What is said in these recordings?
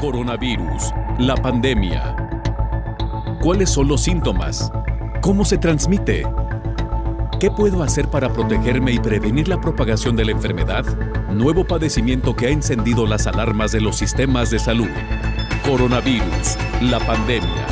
Coronavirus, la pandemia. ¿Cuáles son los síntomas? ¿Cómo se transmite? ¿Qué puedo hacer para protegerme y prevenir la propagación de la enfermedad? Nuevo padecimiento que ha encendido las alarmas de los sistemas de salud. Coronavirus, la pandemia.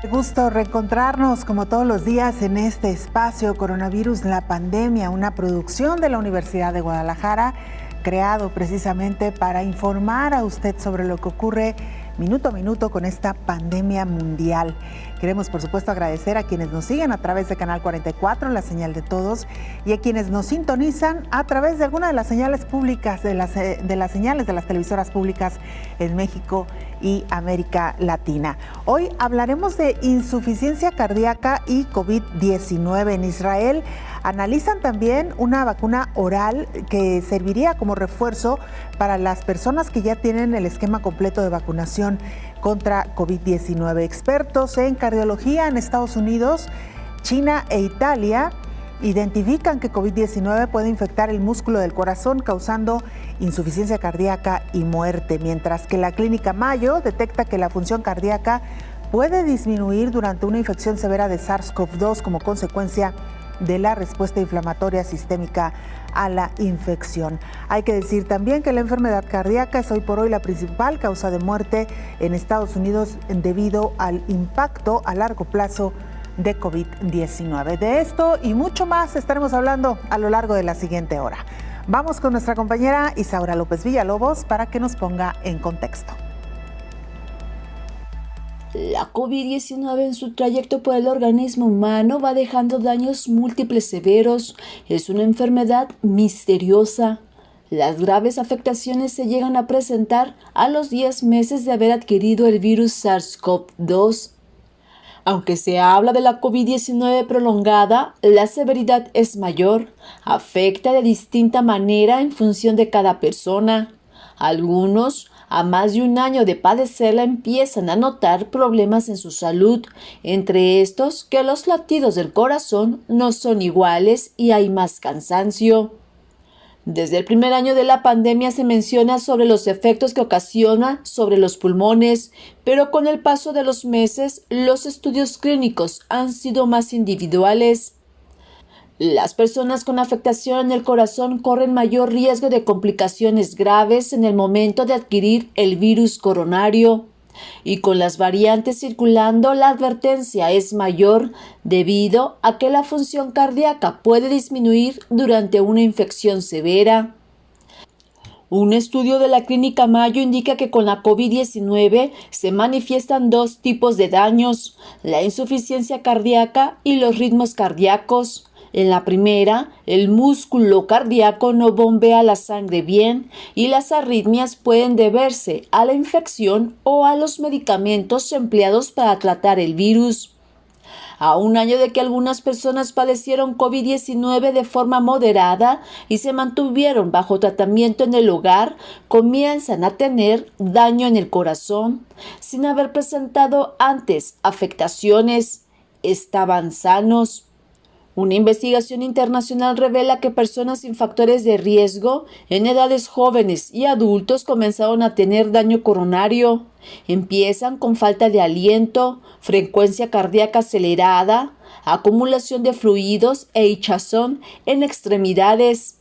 Qué gusto reencontrarnos como todos los días en este espacio Coronavirus, la pandemia, una producción de la Universidad de Guadalajara, creado precisamente para informar a usted sobre lo que ocurre minuto a minuto con esta pandemia mundial. Queremos, por supuesto, agradecer a quienes nos siguen a través de Canal 44, la señal de todos, y a quienes nos sintonizan a través de alguna de las señales públicas, de las señales de las televisoras públicas en México y América Latina. Hoy hablaremos de insuficiencia cardíaca y COVID-19 en Israel. Analizan también una vacuna oral que serviría como refuerzo para las personas que ya tienen el esquema completo de vacunación contra COVID-19. Expertos en cardiología en Estados Unidos, China e Italia identifican que COVID-19 puede infectar el músculo del corazón, causando insuficiencia cardíaca y muerte, mientras que la Clínica Mayo detecta que la función cardíaca puede disminuir durante una infección severa de SARS-CoV-2 como consecuencia de la respuesta inflamatoria sistémica a la infección. Hay que decir también que la enfermedad cardíaca es hoy por hoy la principal causa de muerte en Estados Unidos debido al impacto a largo plazo de COVID-19. De esto y mucho más estaremos hablando a lo largo de la siguiente hora. Vamos con nuestra compañera Isaura López Villalobos para que nos ponga en contexto. La COVID-19 en su trayecto por el organismo humano va dejando daños múltiples severos. Es una enfermedad misteriosa. Las graves afectaciones se llegan a presentar a los 10 meses de haber adquirido el virus SARS-CoV-2. Aunque se habla de la COVID-19 prolongada, la severidad es mayor. Afecta de distinta manera en función de cada persona. Algunos, a más de un año de padecerla, empiezan a notar problemas en su salud, entre estos que los latidos del corazón no son iguales y hay más cansancio. Desde el primer año de la pandemia se menciona sobre los efectos que ocasiona sobre los pulmones, pero con el paso de los meses, los estudios clínicos han sido más individuales. Las personas con afectación en el corazón corren mayor riesgo de complicaciones graves en el momento de adquirir el virus coronario. Y con las variantes circulando, la advertencia es mayor debido a que la función cardíaca puede disminuir durante una infección severa. Un estudio de la Clínica Mayo indica que con la COVID-19 se manifiestan dos tipos de daños: la insuficiencia cardíaca y los ritmos cardíacos. En la primera, el músculo cardíaco no bombea la sangre bien y las arritmias pueden deberse a la infección o a los medicamentos empleados para tratar el virus. A un año de que algunas personas padecieron COVID-19 de forma moderada y se mantuvieron bajo tratamiento en el hogar, comienzan a tener daño en el corazón, sin haber presentado antes afectaciones. Estaban sanos. Una investigación internacional revela que personas sin factores de riesgo en edades jóvenes y adultos comenzaron a tener daño coronario. Empiezan con falta de aliento, frecuencia cardíaca acelerada, acumulación de fluidos e hinchazón en extremidades.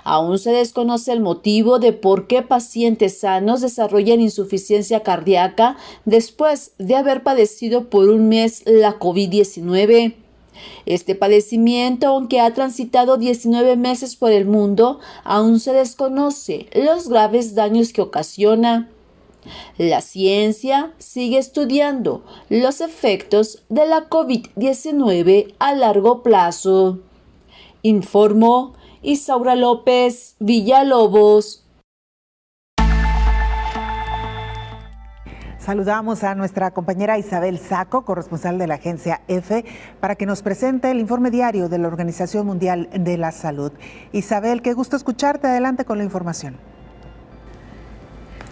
Aún se desconoce el motivo de por qué pacientes sanos desarrollan insuficiencia cardíaca después de haber padecido por un mes la COVID-19. Este padecimiento, aunque ha transitado 19 meses por el mundo, aún se desconoce los graves daños que ocasiona. La ciencia sigue estudiando los efectos de la COVID-19 a largo plazo. Informó Isaura López Villalobos. Saludamos a nuestra compañera Isabel Saco, corresponsal de la agencia EFE, para que nos presente el informe diario de la Organización Mundial de la Salud. Isabel, qué gusto escucharte. Adelante con la información.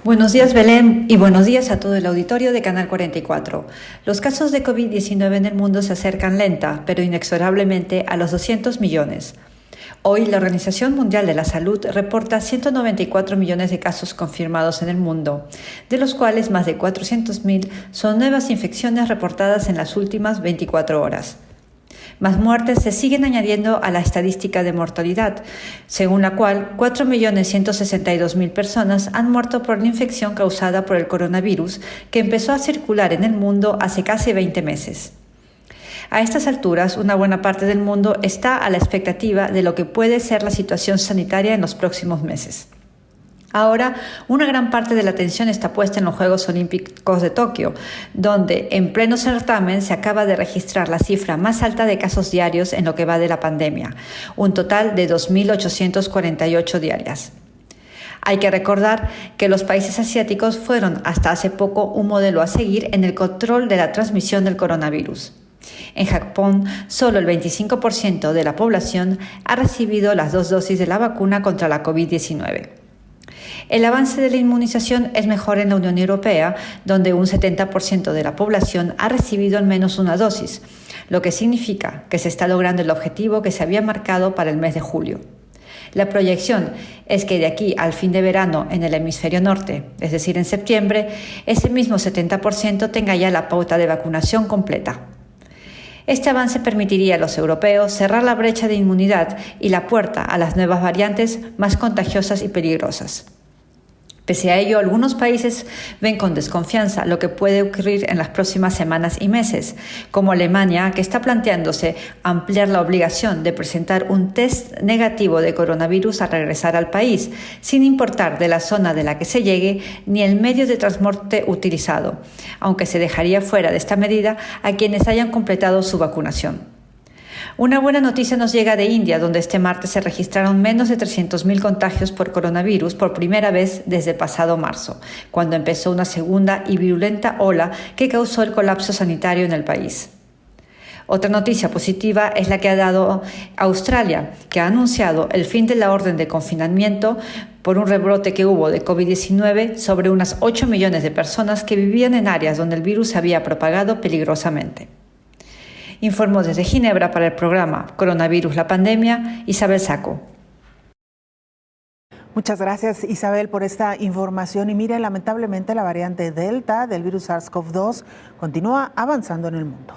Buenos días, Belén, y buenos días a todo el auditorio de Canal 44. Los casos de COVID-19 en el mundo se acercan lenta, pero inexorablemente a los 200 millones. Hoy la Organización Mundial de la Salud reporta 194 millones de casos confirmados en el mundo, de los cuales más de 400.000 son nuevas infecciones reportadas en las últimas 24 horas. Más muertes se siguen añadiendo a la estadística de mortalidad, según la cual 4.162.000 personas han muerto por la infección causada por el coronavirus, que empezó a circular en el mundo hace casi 20 meses. A estas alturas, una buena parte del mundo está a la expectativa de lo que puede ser la situación sanitaria en los próximos meses. Ahora, una gran parte de la atención está puesta en los Juegos Olímpicos de Tokio, donde en pleno certamen se acaba de registrar la cifra más alta de casos diarios en lo que va de la pandemia, un total de 2.848 diarias. Hay que recordar que los países asiáticos fueron hasta hace poco un modelo a seguir en el control de la transmisión del coronavirus. En Japón, solo el 25% de la población ha recibido las 2 dosis de la vacuna contra la COVID-19. El avance de la inmunización es mejor en la Unión Europea, donde un 70% de la población ha recibido al menos una dosis, lo que significa que se está logrando el objetivo que se había marcado para el mes de julio. La proyección es que de aquí al fin de verano en el hemisferio norte, es decir, en septiembre, ese mismo 70% tenga ya la pauta de vacunación completa. Este avance permitiría a los europeos cerrar la brecha de inmunidad y la puerta a las nuevas variantes más contagiosas y peligrosas. Pese a ello, algunos países ven con desconfianza lo que puede ocurrir en las próximas semanas y meses, como Alemania, que está planteándose ampliar la obligación de presentar un test negativo de coronavirus al regresar al país, sin importar de la zona de la que se llegue ni el medio de transporte utilizado, aunque se dejaría fuera de esta medida a quienes hayan completado su vacunación. Una buena noticia nos llega de India, donde este martes se registraron menos de 300.000 contagios por coronavirus por primera vez desde pasado marzo, cuando empezó una segunda y virulenta ola que causó el colapso sanitario en el país. Otra noticia positiva es la que ha dado Australia, que ha anunciado el fin de la orden de confinamiento por un rebrote que hubo de COVID-19 sobre unas 8 millones de personas que vivían en áreas donde el virus se había propagado peligrosamente. Informó desde Ginebra para el programa Coronavirus, la pandemia, Isabel Saco. Muchas gracias, Isabel, por esta información. Y mire, lamentablemente la variante Delta del virus SARS-CoV-2 continúa avanzando en el mundo.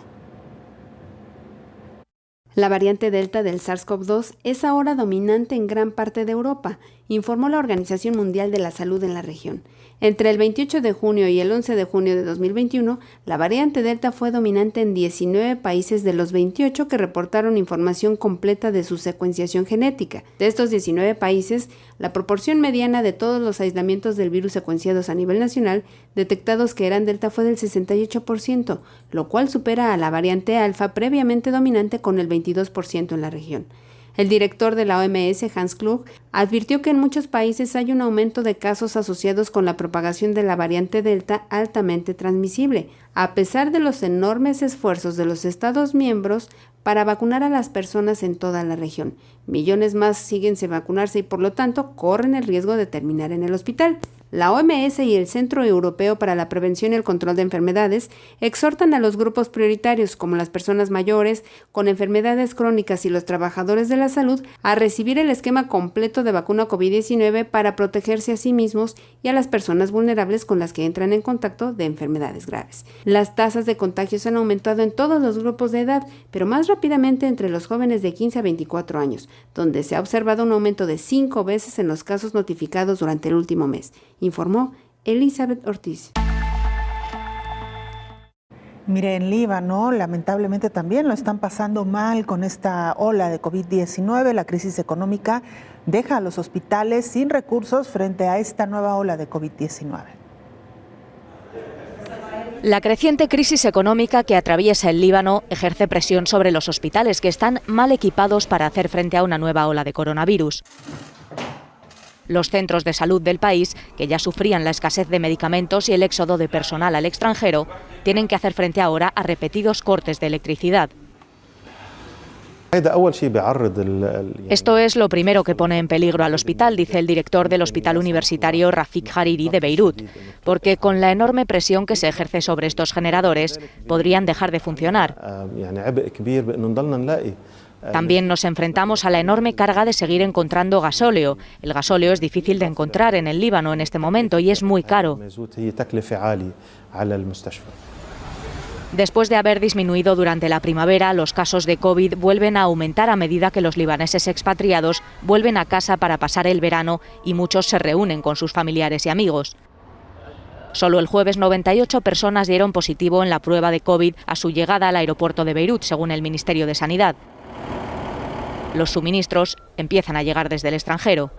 La variante Delta del SARS-CoV-2 es ahora dominante en gran parte de Europa, informó la Organización Mundial de la Salud en la región. Entre el 28 de junio y el 11 de junio de 2021, la variante Delta fue dominante en 19 países de los 28 que reportaron información completa de su secuenciación genética. De estos 19 países, la proporción mediana de todos los aislamientos del virus secuenciados a nivel nacional detectados que eran Delta fue del 68%, lo cual supera a la variante Alfa previamente dominante con el 22% en la región. El director de la OMS, Hans Kluge, advirtió que en muchos países hay un aumento de casos asociados con la propagación de la variante Delta altamente transmisible, a pesar de los enormes esfuerzos de los Estados miembros para vacunar a las personas en toda la región. Millones más siguen sin vacunarse y por lo tanto corren el riesgo de terminar en el hospital. La OMS y el Centro Europeo para la Prevención y el Control de Enfermedades exhortan a los grupos prioritarios, como las personas mayores, con enfermedades crónicas y los trabajadores de la salud, a recibir el esquema completo de vacuna COVID-19 para protegerse a sí mismos y a las personas vulnerables con las que entran en contacto de enfermedades graves. Las tasas de contagios han aumentado en todos los grupos de edad, pero más rápidamente entre los jóvenes de 15 a 24 años, donde se ha observado un aumento de 5 veces en los casos notificados durante el último mes, informó Elizabeth Ortiz. Mire, en Líbano lamentablemente también lo están pasando mal con esta ola de COVID-19. La crisis económica deja a los hospitales sin recursos frente a esta nueva ola de COVID-19. La creciente crisis económica que atraviesa el Líbano ejerce presión sobre los hospitales, que están mal equipados para hacer frente a una nueva ola de coronavirus. Los centros de salud del país, que ya sufrían la escasez de medicamentos y el éxodo de personal al extranjero, tienen que hacer frente ahora a repetidos cortes de electricidad. Esto es lo primero que pone en peligro al hospital, dice el director del Hospital Universitario Rafik Hariri de Beirut, porque con la enorme presión que se ejerce sobre estos generadores, podrían dejar de funcionar. También nos enfrentamos a la enorme carga de seguir encontrando gasóleo. El gasóleo es difícil de encontrar en el Líbano en este momento y es muy caro. Después de haber disminuido durante la primavera, los casos de COVID vuelven a aumentar a medida que los libaneses expatriados vuelven a casa para pasar el verano y muchos se reúnen con sus familiares y amigos. Solo el jueves 98 personas dieron positivo en la prueba de COVID a su llegada al aeropuerto de Beirut, según el Ministerio de Sanidad. Los suministros empiezan a llegar desde el extranjero.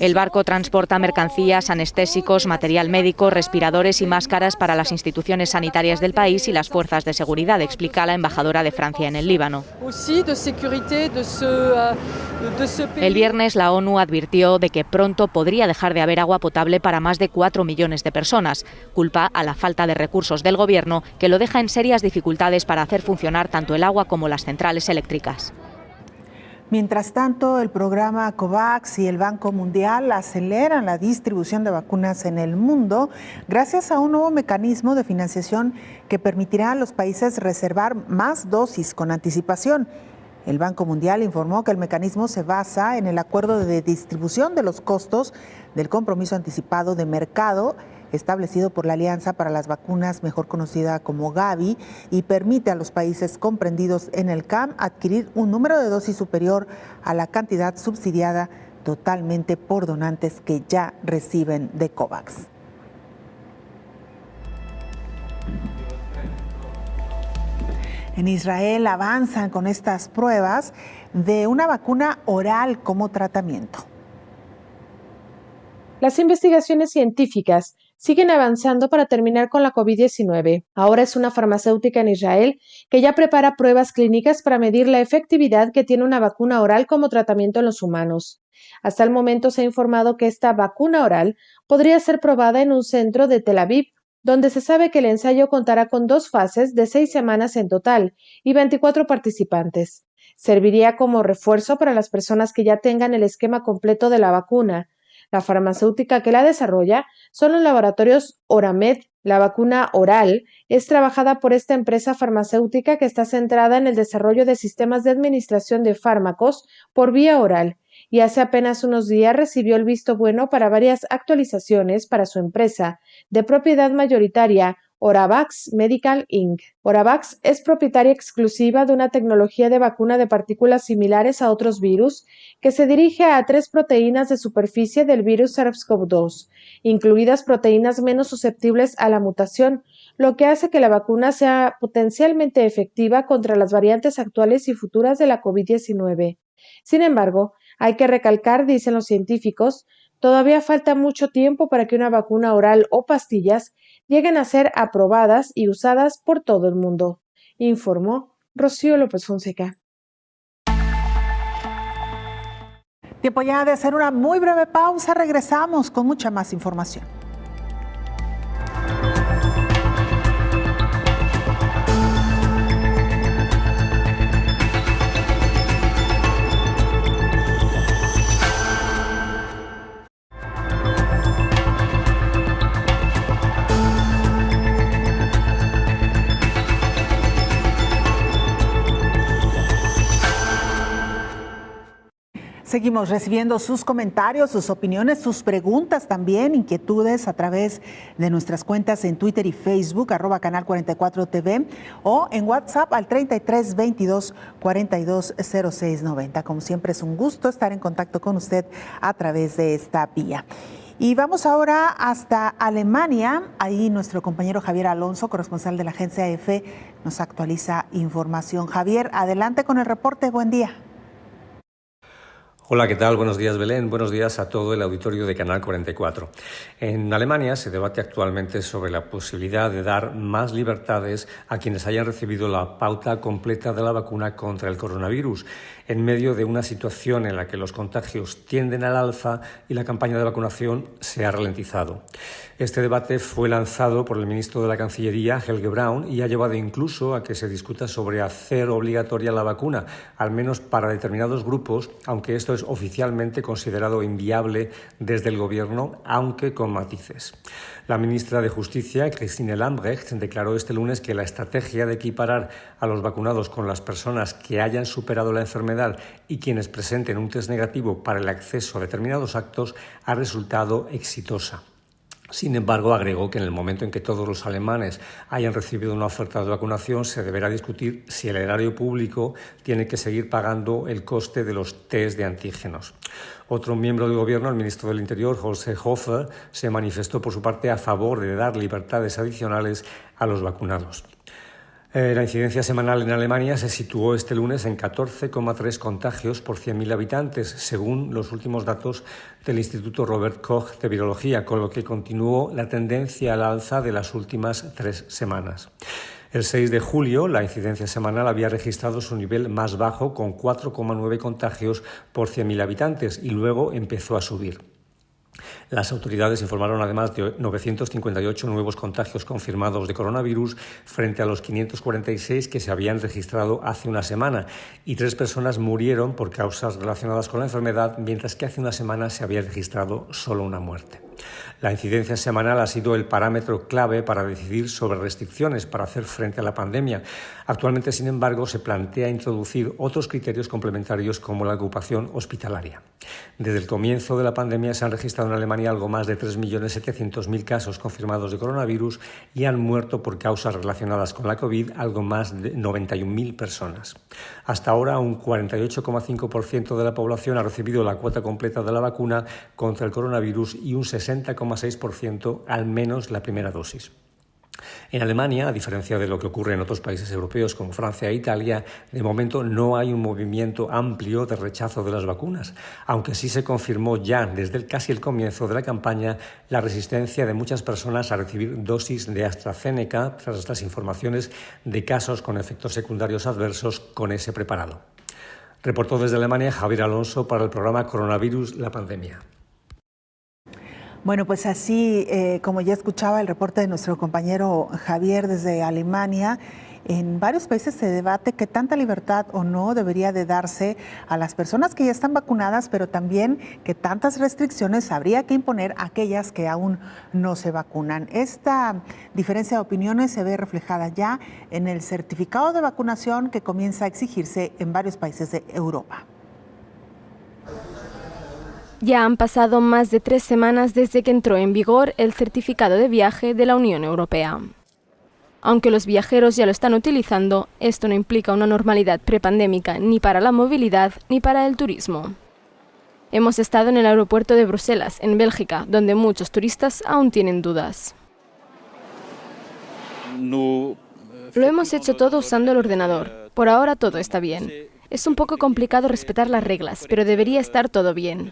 El barco transporta mercancías, anestésicos, material médico, respiradores y máscaras para las instituciones sanitarias del país y las fuerzas de seguridad, explica la embajadora de Francia en el Líbano. El viernes la ONU advirtió de que pronto podría dejar de haber agua potable para más de 4 millones de personas. Culpa a la falta de recursos del gobierno, que lo deja en serias dificultades para hacer funcionar tanto el agua como las centrales eléctricas. Mientras tanto, el programa COVAX y el Banco Mundial aceleran la distribución de vacunas en el mundo gracias a un nuevo mecanismo de financiación que permitirá a los países reservar más dosis con anticipación. El Banco Mundial informó que el mecanismo se basa en el acuerdo de distribución de los costos del compromiso anticipado de mercado establecido por la Alianza para las Vacunas, mejor conocida como Gavi, y permite a los países comprendidos en el CAM adquirir un número de dosis superior a la cantidad subsidiada totalmente por donantes que ya reciben de COVAX. En Israel avanzan con estas pruebas de una vacuna oral como tratamiento. Las investigaciones científicas siguen avanzando para terminar con la COVID-19. Ahora es una farmacéutica en Israel que ya prepara pruebas clínicas para medir la efectividad que tiene una vacuna oral como tratamiento en los humanos. Hasta el momento se ha informado que esta vacuna oral podría ser probada en un centro de Tel Aviv, donde se sabe que el ensayo contará con 2 fases de 6 semanas en total y 24 participantes. Serviría como refuerzo para las personas que ya tengan el esquema completo de la vacuna. La farmacéutica que la desarrolla son los laboratorios Oramed. La vacuna oral es trabajada por esta empresa farmacéutica que está centrada en el desarrollo de sistemas de administración de fármacos por vía oral y hace apenas unos días recibió el visto bueno para varias actualizaciones para su empresa de propiedad mayoritaria Oravax Medical Inc. Oravax es propietaria exclusiva de una tecnología de vacuna de partículas similares a otros virus que se dirige a 3 proteínas de superficie del virus SARS-CoV-2, incluidas proteínas menos susceptibles a la mutación, lo que hace que la vacuna sea potencialmente efectiva contra las variantes actuales y futuras de la COVID-19. Sin embargo, hay que recalcar, dicen los científicos, todavía falta mucho tiempo para que una vacuna oral o pastillas lleguen a ser aprobadas y usadas por todo el mundo, informó Rocío López Fonseca. Tiempo ya de hacer una muy breve pausa, regresamos con mucha más información. Seguimos recibiendo sus comentarios, sus opiniones, sus preguntas también, inquietudes a través de nuestras cuentas en Twitter y Facebook, @Canal 44 TV, o en WhatsApp al 33 22 42 06 90. Como siempre, es un gusto estar en contacto con usted a través de esta vía. Y vamos ahora hasta Alemania. Ahí nuestro compañero Javier Alonso, corresponsal de la agencia EFE, nos actualiza información. Javier, adelante con el reporte. Buen día. Hola, ¿qué tal? Buenos días, Belén. Buenos días a todo el auditorio de Canal 44. En Alemania se debate actualmente sobre la posibilidad de dar más libertades a quienes hayan recibido la pauta completa de la vacuna contra el coronavirus, en medio de una situación en la que los contagios tienden al alza y la campaña de vacunación se ha ralentizado. Este debate fue lanzado por el ministro de la Cancillería, Helge Braun, y ha llevado incluso a que se discuta sobre hacer obligatoria la vacuna, al menos para determinados grupos, aunque esto es es oficialmente considerado inviable desde el Gobierno, aunque con matices. La ministra de Justicia, Christine Lambrecht, declaró este lunes que la estrategia de equiparar a los vacunados con las personas que hayan superado la enfermedad y quienes presenten un test negativo para el acceso a determinados actos ha resultado exitosa. Sin embargo, agregó que en el momento en que todos los alemanes hayan recibido una oferta de vacunación, se deberá discutir si el erario público tiene que seguir pagando el coste de los test de antígenos. Otro miembro del Gobierno, el ministro del Interior, Horst Seehofer, se manifestó por su parte a favor de dar libertades adicionales a los vacunados. La incidencia semanal en Alemania se situó este lunes en 14,3 contagios por 100.000 habitantes, según los últimos datos del Instituto Robert Koch de Virología, con lo que continuó la tendencia al alza de las últimas 3 semanas. El 6 de julio, la incidencia semanal había registrado su nivel más bajo, con 4,9 contagios por 100.000 habitantes, y luego empezó a subir. Las autoridades informaron además de 958 nuevos contagios confirmados de coronavirus frente a los 546 que se habían registrado hace una semana, y 3 personas murieron por causas relacionadas con la enfermedad, mientras que hace una semana se había registrado solo una muerte. La incidencia semanal ha sido el parámetro clave para decidir sobre restricciones para hacer frente a la pandemia. Actualmente, sin embargo, se plantea introducir otros criterios complementarios como la ocupación hospitalaria. Desde el comienzo de la pandemia se han registrado en Alemania algo más de 3.700.000 casos confirmados de coronavirus y han muerto por causas relacionadas con la COVID algo más de 91.000 personas. Hasta ahora, un 48,5% de la población ha recibido la cuota completa de la vacuna contra el coronavirus y un 60,6% al menos la primera dosis. En Alemania, a diferencia de lo que ocurre en otros países europeos como Francia e Italia, de momento no hay un movimiento amplio de rechazo de las vacunas, aunque sí se confirmó ya desde casi el comienzo de la campaña la resistencia de muchas personas a recibir dosis de AstraZeneca tras las informaciones de casos con efectos secundarios adversos con ese preparado. Reportó desde Alemania Javier Alonso para el programa Coronavirus, la pandemia. Bueno, pues así como ya escuchaba el reporte de nuestro compañero Javier desde Alemania, en varios países se debate qué tanta libertad o no debería de darse a las personas que ya están vacunadas, pero también qué tantas restricciones habría que imponer a aquellas que aún no se vacunan. Esta diferencia de opiniones se ve reflejada ya en el certificado de vacunación que comienza a exigirse en varios países de Europa. Ya han pasado más de 3 semanas desde que entró en vigor el certificado de viaje de la Unión Europea. Aunque los viajeros ya lo están utilizando, esto no implica una normalidad prepandémica ni para la movilidad ni para el turismo. Hemos estado en el aeropuerto de Bruselas, en Bélgica, donde muchos turistas aún tienen dudas. Lo hemos hecho todo usando el ordenador. Por ahora todo está bien. Es un poco complicado respetar las reglas, pero debería estar todo bien.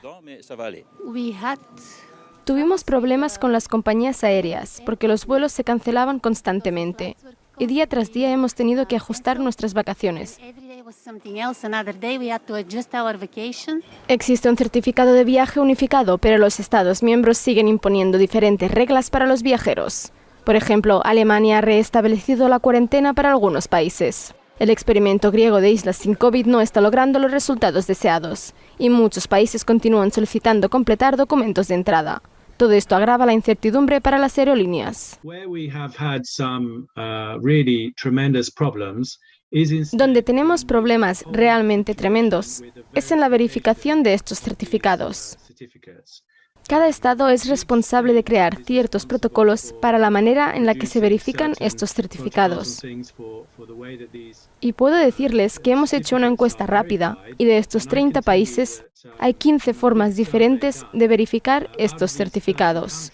Tuvimos problemas con las compañías aéreas, porque los vuelos se cancelaban constantemente. Y día tras día hemos tenido que ajustar nuestras vacaciones. Existe un certificado de viaje unificado, pero los Estados miembros siguen imponiendo diferentes reglas para los viajeros. Por ejemplo, Alemania ha reestablecido la cuarentena para algunos países. El experimento griego de islas sin COVID no está logrando los resultados deseados y muchos países continúan solicitando completar documentos de entrada. Todo esto agrava la incertidumbre para las aerolíneas. Donde tenemos problemas realmente tremendos es en la verificación de estos certificados. Cada estado es responsable de crear ciertos protocolos para la manera en la que se verifican estos certificados. Y puedo decirles que hemos hecho una encuesta rápida y de estos 30 países hay 15 formas diferentes de verificar estos certificados.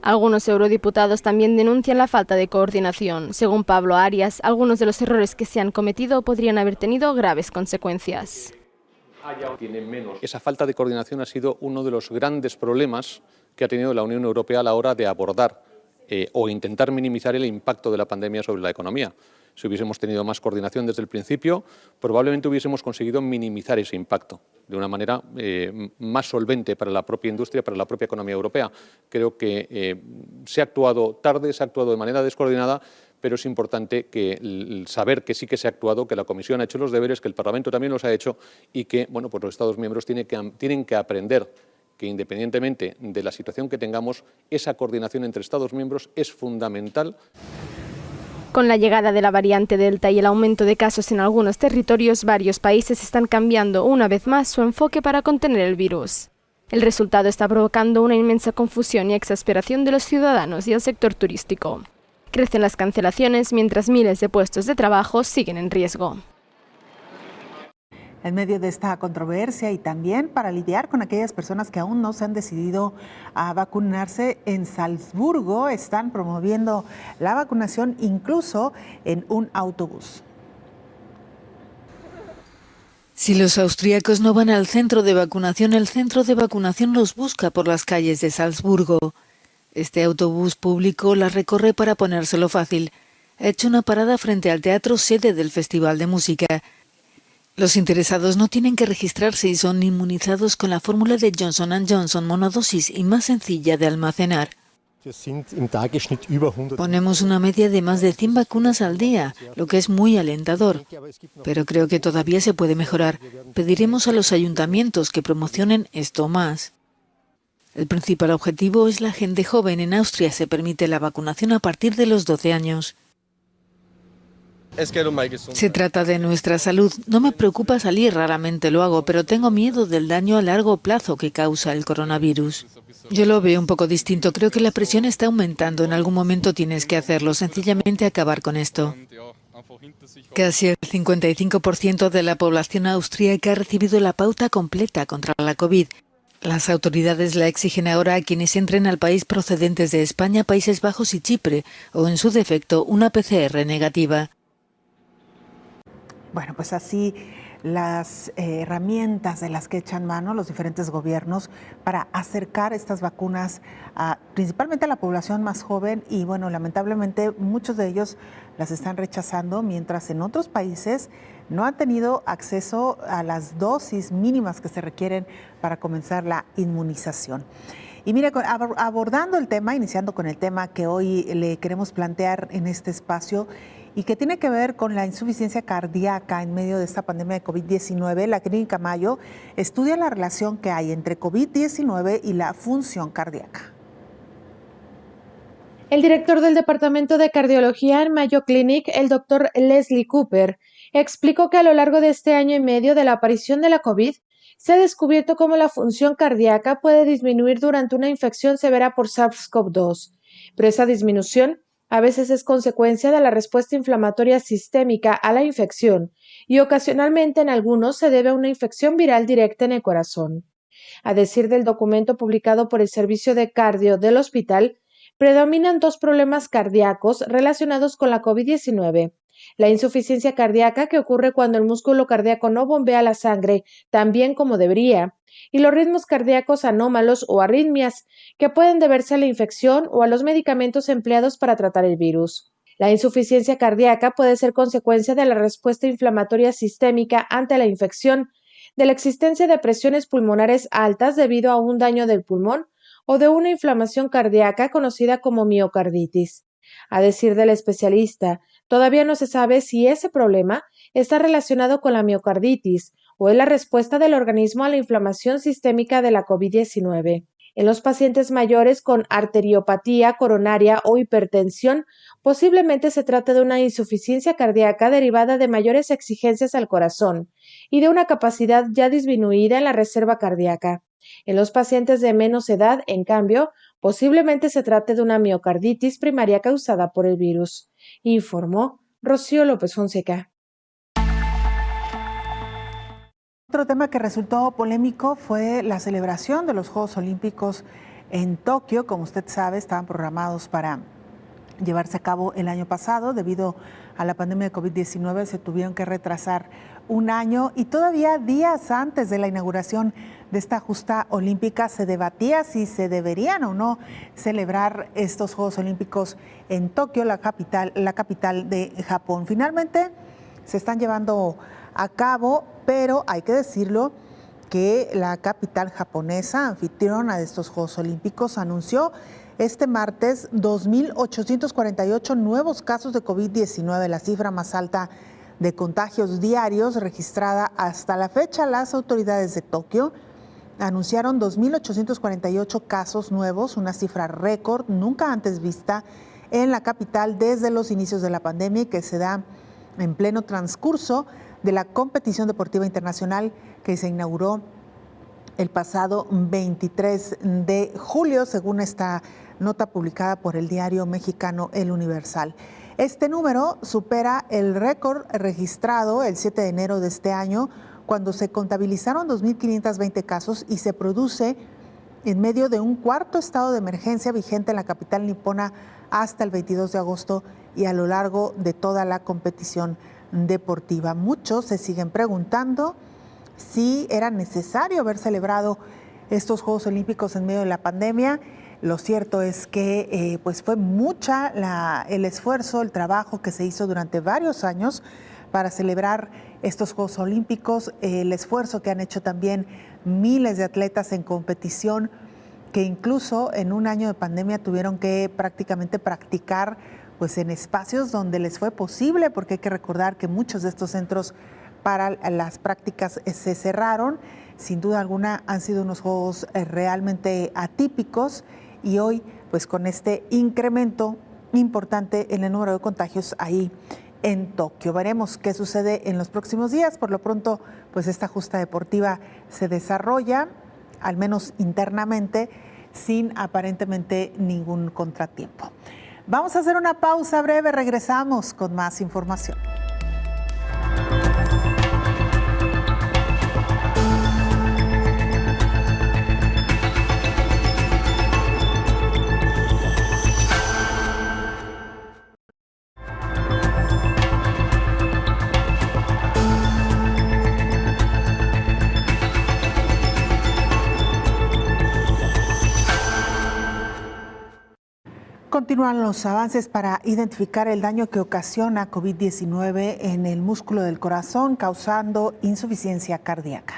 Algunos eurodiputados también denuncian la falta de coordinación. Según Pablo Arias, algunos de los errores que se han cometido podrían haber tenido graves consecuencias. Esa falta de coordinación ha sido uno de los grandes problemas que ha tenido la Unión Europea a la hora de abordar o intentar minimizar el impacto de la pandemia sobre la economía. si hubiésemos tenido más coordinación desde el principio, probablemente hubiésemos conseguido minimizar ese impacto de una manera más solvente para la propia industria, para la propia economía europea. Creo que se ha actuado tarde, se ha actuado de manera descoordinada, pero es importante saber que sí que se ha actuado, que la Comisión ha hecho los deberes, que el Parlamento también los ha hecho y que bueno, pues los Estados miembros tienen que aprender que independientemente de la situación que tengamos, esa coordinación entre Estados miembros es fundamental. Con la llegada de la variante Delta y el aumento de casos en algunos territorios, varios países están cambiando una vez más su enfoque para contener el virus. El resultado está provocando una inmensa confusión y exasperación de los ciudadanos y el sector turístico. Crecen las cancelaciones mientras miles de puestos de trabajo siguen en riesgo. En medio de esta controversia y también para lidiar con aquellas personas que aún no se han decidido a vacunarse, en Salzburgo están promoviendo la vacunación incluso en un autobús. Si los austríacos no van al centro de vacunación, el centro de vacunación los busca por las calles de Salzburgo. Este autobús público la recorre para ponérselo fácil. Ha hecho una parada frente al teatro sede del Festival de Música. Los interesados no tienen que registrarse y son inmunizados con la fórmula de Johnson & Johnson monodosis y más sencilla de almacenar. Ponemos una media de más de 100 vacunas al día, lo que es muy alentador. Pero creo que todavía se puede mejorar. Pediremos a los ayuntamientos que promocionen esto más. El principal objetivo es la gente joven. En Austria se permite la vacunación a partir de los 12 años. Se trata de nuestra salud. No me preocupa salir, raramente lo hago, pero tengo miedo del daño a largo plazo que causa el coronavirus. Yo lo veo un poco distinto. Creo que la presión está aumentando. En algún momento tienes que hacerlo, sencillamente acabar con esto. Casi el 55% de la población austríaca ha recibido la pauta completa contra la COVID. Las autoridades la exigen ahora a quienes entren al país procedentes de España, Países Bajos y Chipre, o en su defecto una PCR negativa. Bueno, pues así las herramientas de las que echan mano los diferentes gobiernos para acercar estas vacunas principalmente a la población más joven y bueno, lamentablemente muchos de ellos las están rechazando, mientras en otros países no han tenido acceso a las dosis mínimas que se requieren para comenzar la inmunización. Y mire, abordando el tema, iniciando con el tema que hoy le queremos plantear en este espacio y que tiene que ver con la insuficiencia cardíaca en medio de esta pandemia de COVID-19, la Clínica Mayo estudia la relación que hay entre COVID-19 y la función cardíaca. El director del Departamento de Cardiología en Mayo Clinic, el doctor Leslie Cooper, explicó que a lo largo de este año y medio de la aparición de la COVID, se ha descubierto cómo la función cardíaca puede disminuir durante una infección severa por SARS-CoV-2, pero esa disminución a veces es consecuencia de la respuesta inflamatoria sistémica a la infección y ocasionalmente en algunos se debe a una infección viral directa en el corazón. A decir del documento publicado por el Servicio de Cardio del hospital, predominan dos problemas cardíacos relacionados con la COVID-19. La insuficiencia cardíaca, que ocurre cuando el músculo cardíaco no bombea la sangre tan bien como debería, y los ritmos cardíacos anómalos o arritmias, que pueden deberse a la infección o a los medicamentos empleados para tratar el virus. La insuficiencia cardíaca puede ser consecuencia de la respuesta inflamatoria sistémica ante la infección, de la existencia de presiones pulmonares altas debido a un daño del pulmón o de una inflamación cardíaca conocida como miocarditis. A decir del especialista, todavía no se sabe si ese problema está relacionado con la miocarditis o es la respuesta del organismo a la inflamación sistémica de la COVID-19. En los pacientes mayores con arteriopatía coronaria o hipertensión, posiblemente se trata de una insuficiencia cardíaca derivada de mayores exigencias al corazón y de una capacidad ya disminuida en la reserva cardíaca. En los pacientes de menos edad, en cambio, posiblemente se trate de una miocarditis primaria causada por el virus, informó Rocío López Fonseca. Otro tema que resultó polémico fue la celebración de los Juegos Olímpicos en Tokio. Como usted sabe, estaban programados para llevarse a cabo el año pasado. Debido a la pandemia de COVID-19 se tuvieron que retrasar un año y todavía días antes de la inauguración de esta justa olímpica se debatía si se deberían o no celebrar estos Juegos Olímpicos en Tokio, la capital de Japón. Finalmente se están llevando a cabo, pero hay que decirlo que la capital japonesa, anfitriona de estos Juegos Olímpicos, anunció este martes 2.848 nuevos casos de COVID-19, la cifra más alta de contagios diarios registrada hasta la fecha. Las autoridades de Tokio anunciaron 2.848 casos nuevos, una cifra récord nunca antes vista en la capital desde los inicios de la pandemia y que se da en pleno transcurso de la competición deportiva internacional que se inauguró el pasado 23 de julio, según esta nota publicada por el diario mexicano El Universal. Este número supera el récord registrado el 7 de enero de este año, cuando se contabilizaron 2.520 casos y se produce en medio de un cuarto estado de emergencia vigente en la capital nipona hasta el 22 de agosto y a lo largo de toda la competición deportiva. Muchos se siguen preguntando si era necesario haber celebrado estos Juegos Olímpicos en medio de la pandemia. Lo cierto es que pues fue mucha el esfuerzo, el trabajo que se hizo durante varios años para celebrar estos Juegos Olímpicos, el esfuerzo que han hecho también miles de atletas en competición que incluso en un año de pandemia tuvieron que prácticamente practicar pues en espacios donde les fue posible, porque hay que recordar que muchos de estos centros para las prácticas se cerraron. Sin duda alguna han sido unos juegos realmente atípicos y hoy pues con este incremento importante en el número de contagios ahí en Tokio. Veremos qué sucede en los próximos días. Por lo pronto pues esta justa deportiva se desarrolla, al menos internamente, sin aparentemente ningún contratiempo. Vamos a hacer una pausa breve, regresamos con más información. Continúan los avances para identificar el daño que ocasiona COVID-19 en el músculo del corazón, causando insuficiencia cardíaca.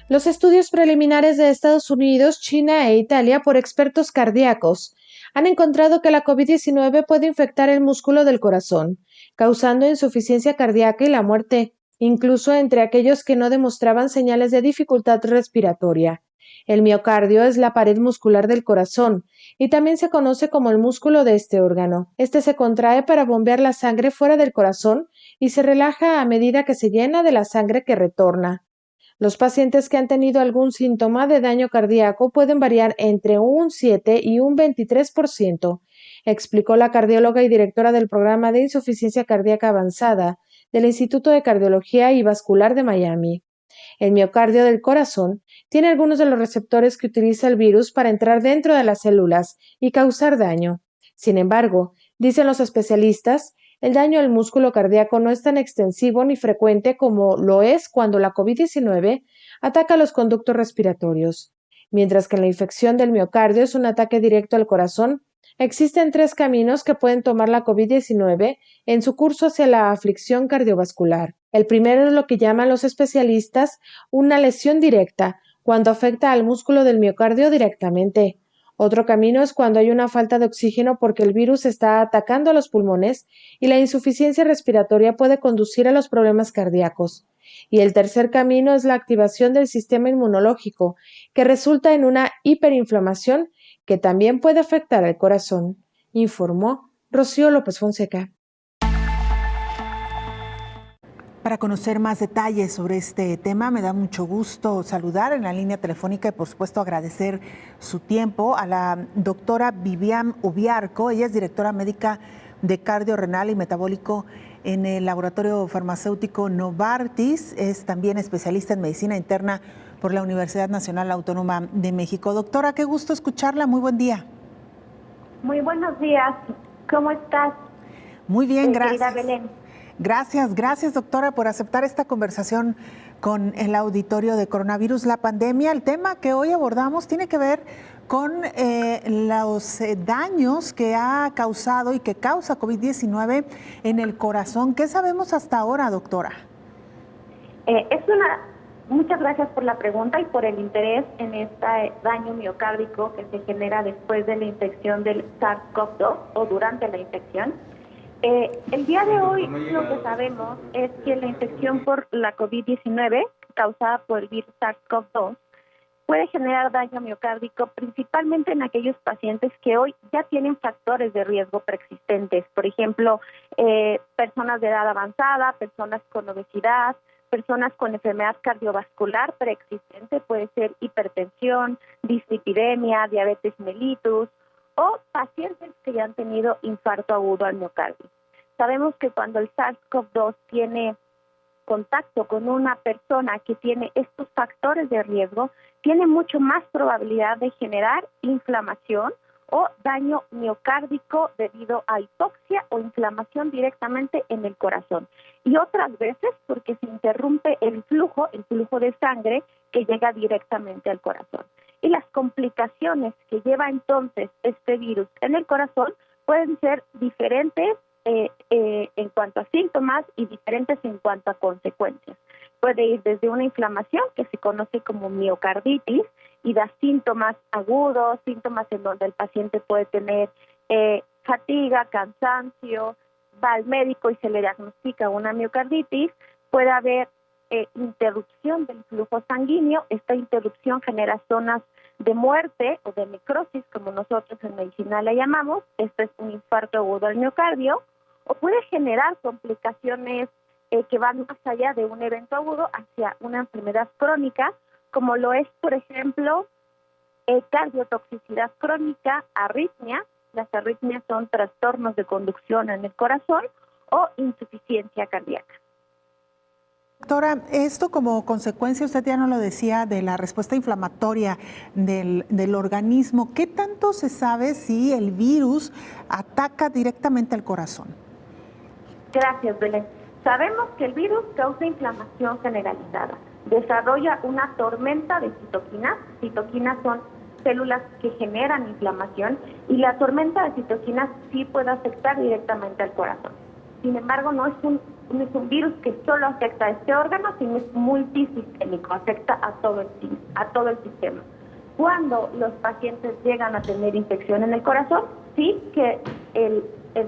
Los estudios preliminares de Estados Unidos, China e Italia por expertos cardíacos han encontrado que la COVID-19 puede infectar el músculo del corazón, causando insuficiencia cardíaca y la muerte, incluso entre aquellos que no demostraban señales de dificultad respiratoria. El miocardio es la pared muscular del corazón y también se conoce como el músculo de este órgano. Este se contrae para bombear la sangre fuera del corazón y se relaja a medida que se llena de la sangre que retorna. Los pacientes que han tenido algún síntoma de daño cardíaco pueden variar entre un 7 y un 23%, explicó la cardióloga y directora del programa de insuficiencia cardíaca avanzada del Instituto de Cardiología y Vascular de Miami. El miocardio del corazón tiene algunos de los receptores que utiliza el virus para entrar dentro de las células y causar daño. Sin embargo, dicen los especialistas, el daño al músculo cardíaco no es tan extensivo ni frecuente como lo es cuando la COVID-19 ataca los conductos respiratorios. Mientras que la infección del miocardio es un ataque directo al corazón, existen 3 caminos que pueden tomar la COVID-19 en su curso hacia la aflicción cardiovascular. El primero es lo que llaman los especialistas una lesión directa, cuando afecta al músculo del miocardio directamente. Otro camino es cuando hay una falta de oxígeno porque el virus está atacando a los pulmones y la insuficiencia respiratoria puede conducir a los problemas cardíacos. Y el tercer camino es la activación del sistema inmunológico, que resulta en una hiperinflamación que también puede afectar al corazón, informó Rocío López Fonseca. Para conocer más detalles sobre este tema, me da mucho gusto saludar en la línea telefónica y, por supuesto, agradecer su tiempo a la doctora Vivian Ubiarco. Ella es directora médica de cardio renal y metabólico en el laboratorio farmacéutico Novartis. Es también especialista en medicina interna por la Universidad Nacional Autónoma de México. Doctora, qué gusto escucharla. Muy buen día. Muy buenos días. ¿Cómo estás? Muy bien, gracias. Belén. Gracias doctora por aceptar esta conversación con el auditorio de Coronavirus, la pandemia. El tema que hoy abordamos tiene que ver con los daños que ha causado y que causa COVID-19 en el corazón. ¿Qué sabemos hasta ahora, doctora? Muchas gracias por la pregunta y por el interés en este daño miocárdico que se genera después de la infección del SARS-CoV-2 o durante la infección. El día de hoy lo que sabemos es que la infección por la COVID-19 causada por el virus SARS-CoV-2 puede generar daño miocárdico principalmente en aquellos pacientes que hoy ya tienen factores de riesgo preexistentes, por ejemplo, personas de edad avanzada, personas con obesidad, personas con enfermedad cardiovascular preexistente, puede ser hipertensión, dislipidemia, diabetes mellitus o pacientes que ya han tenido infarto agudo al miocardio. Sabemos que cuando el SARS-CoV-2 tiene contacto con una persona que tiene estos factores de riesgo, tiene mucho más probabilidad de generar inflamación o daño miocárdico debido a hipoxia o inflamación directamente en el corazón. Y otras veces porque se interrumpe el flujo de sangre que llega directamente al corazón. Y las complicaciones que lleva entonces este virus en el corazón pueden ser diferentes en cuanto a síntomas y diferentes en cuanto a consecuencias. Puede ir desde una inflamación que se conoce como miocarditis y da síntomas agudos, síntomas en donde el paciente puede tener fatiga, cansancio, va al médico y se le diagnostica una miocarditis. Puede haber interrupción del flujo sanguíneo. Esta interrupción genera zonas de muerte o de necrosis, como nosotros en medicina le llamamos. Este es un infarto agudo al miocardio, o puede generar complicaciones que van más allá de un evento agudo hacia una enfermedad crónica, como lo es, por ejemplo, cardiotoxicidad crónica, arritmia. Las arritmias son trastornos de conducción en el corazón o insuficiencia cardíaca. Doctora, esto como consecuencia, usted ya nos lo decía, de la respuesta inflamatoria del organismo, ¿qué tanto se sabe si el virus ataca directamente al corazón? Gracias, Belén. Sabemos que el virus causa inflamación generalizada. Desarrolla una tormenta de citoquinas. Citoquinas son células que generan inflamación y la tormenta de citoquinas sí puede afectar directamente al corazón. Sin embargo, no es un virus que solo afecta a este órgano, sino es multisistémico, afecta a todo el sistema. Cuando los pacientes llegan a tener infección en el corazón, sí que el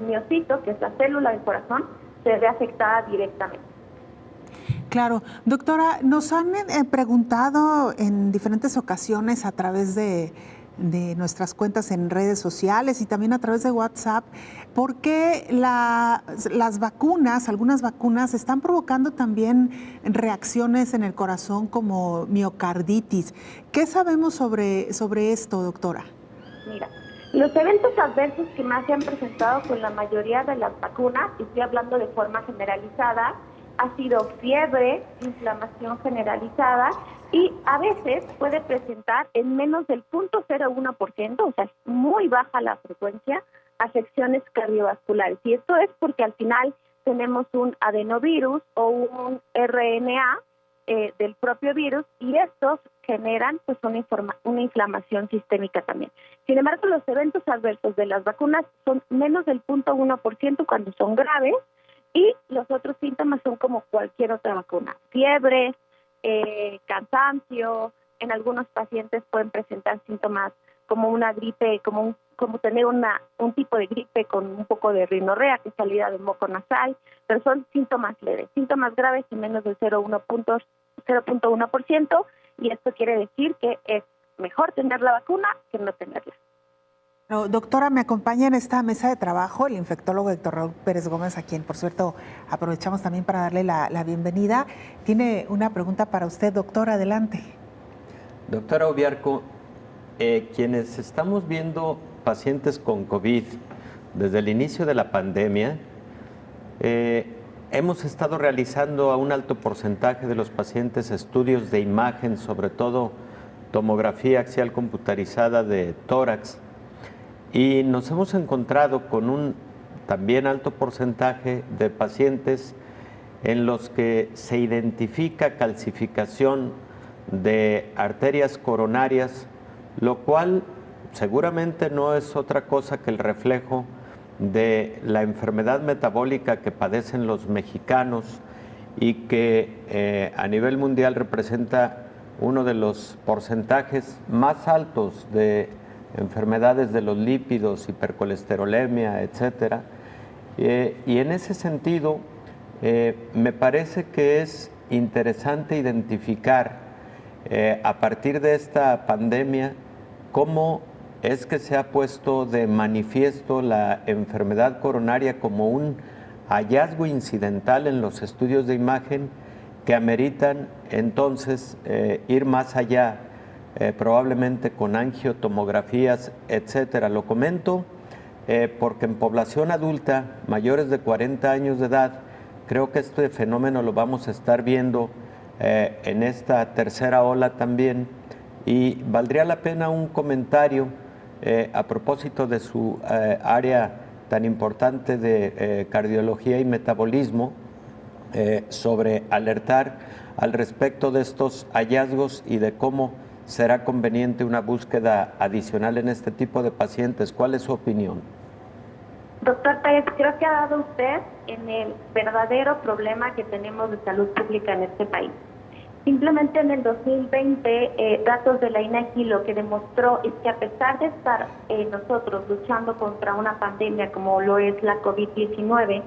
miocito, que es la célula del corazón, se ve afectada directamente. Claro. Doctora, nos han preguntado en diferentes ocasiones a través de nuestras cuentas en redes sociales y también a través de WhatsApp, por qué las vacunas, algunas vacunas, están provocando también reacciones en el corazón como miocarditis. ¿Qué sabemos sobre esto, doctora? Mira, los eventos adversos que más se han presentado con la mayoría de las vacunas, y estoy hablando de forma generalizada, ha sido fiebre, inflamación generalizada y a veces puede presentar en menos del 0.01%, o sea, es muy baja la frecuencia, afecciones cardiovasculares. Y esto es porque al final tenemos un adenovirus o un RNA del propio virus y estos generan pues una inflamación sistémica también. Sin embargo, los eventos adversos de las vacunas son menos del 0.1% cuando son graves y los otros síntomas son como cualquier otra vacuna. Fiebre, cansancio, en algunos pacientes pueden presentar síntomas como una gripe, como tener un tipo de gripe con un poco de rinorrea, que es salida de moco nasal, pero son síntomas leves. Síntomas graves y menos del 0.1%, y esto quiere decir que es mejor tener la vacuna que no tenerla. Doctora, me acompaña en esta mesa de trabajo el infectólogo Héctor Raúl Pérez Gómez, a quien, por cierto, aprovechamos también para darle la bienvenida. Tiene una pregunta para usted, doctor, adelante. Doctora Ubiarco, quienes estamos viendo pacientes con COVID desde el inicio de la pandemia, hemos estado realizando a un alto porcentaje de los pacientes estudios de imagen, sobre todo tomografía axial computarizada de tórax, y nos hemos encontrado con un también alto porcentaje de pacientes en los que se identifica calcificación de arterias coronarias, lo cual seguramente no es otra cosa que el reflejo de la enfermedad metabólica que padecen los mexicanos y que a nivel mundial representa uno de los porcentajes más altos de enfermedades de los lípidos, hipercolesterolemia, etcétera. Y en ese sentido, me parece que es interesante identificar a partir de esta pandemia cómo es que se ha puesto de manifiesto la enfermedad coronaria como un hallazgo incidental en los estudios de imagen que ameritan entonces ir más allá, probablemente con angiotomografías, etcétera. Lo comento porque en población adulta, mayores de 40 años de edad, creo que este fenómeno lo vamos a estar viendo en esta tercera ola también, y valdría la pena un comentario a propósito de su área tan importante de cardiología y metabolismo, sobre alertar al respecto de estos hallazgos y de cómo será conveniente una búsqueda adicional en este tipo de pacientes. ¿Cuál es su opinión? Doctor Pérez, creo que ha dado usted en el verdadero problema que tenemos de salud pública en este país. Simplemente en el 2020, datos de la INEGI lo que demostró es que a pesar de estar nosotros luchando contra una pandemia como lo es la COVID-19,